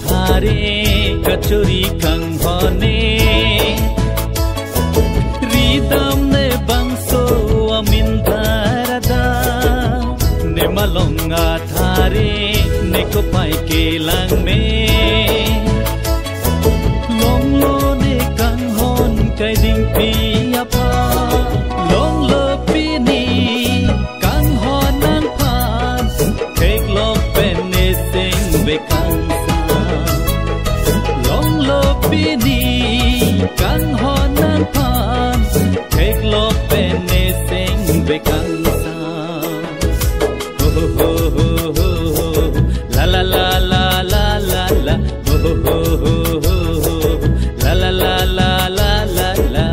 thare kachuri kang hone ridam ne bangso amin darada ne malonga thare ne ko pai ke lang me long lo ne kang hon kai ding pi apa long lo pi ni kang hon nan pan take lo pen ne sing be kang long lo pi ni kang hon nan pan take lo pen ne sing be kang ho ho ho ho la la la la la la la ho ho ho ho la la la la la la la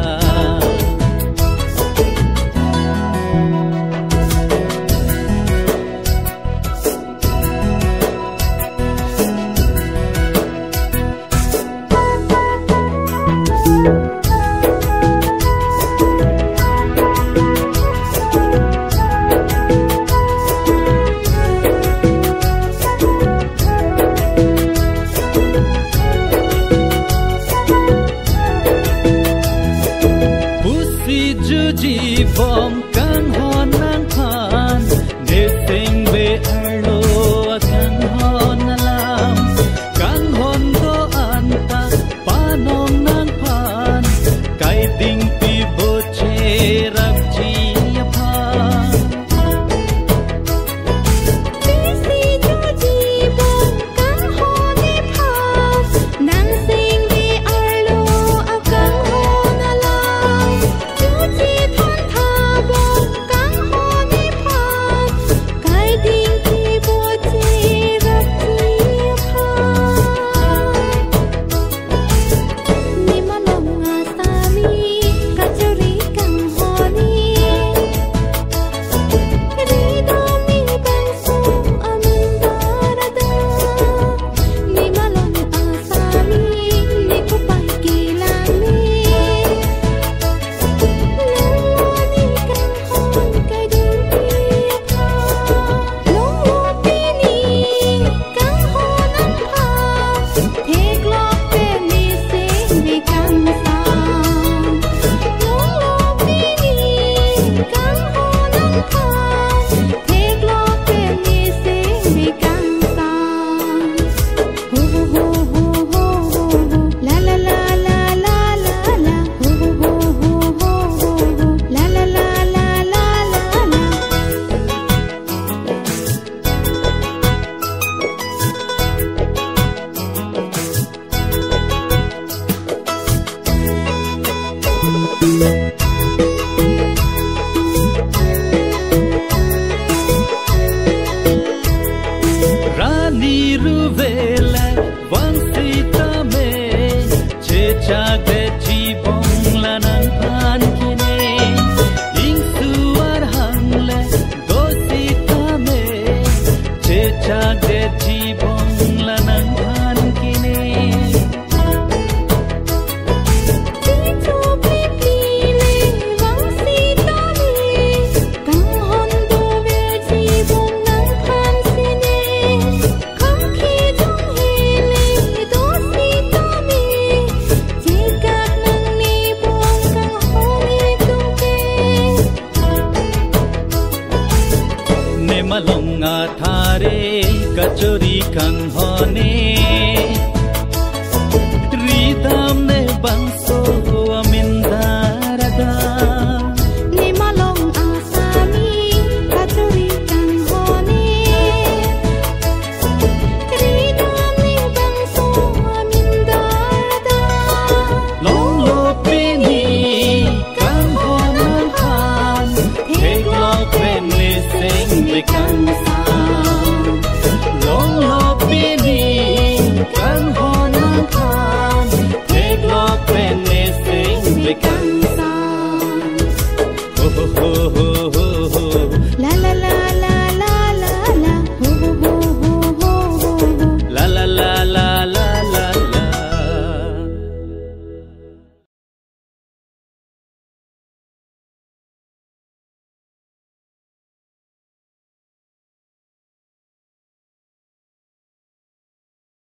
Juji bom kang hon nang pan de sing be arlo kang hon alam kang hon do anta panom nang pan kai ding pi bo che rap ji pa si juji bom kang hon ni pan nang sing be arlo kang hon alam juji thon tha bom kang hon ni pan kai ding pi bo che rap ji pa ni malong asami kachuri kang hon ni ridam ni bangso amin darada ni malong asami ni ko pai ki lang ni Rani ruvela vansita me checha de jibong lanang pan kine ing suar hangle dosita me checha de jibong lanang pan kine malonga thare kachori kang hone ridam ne bang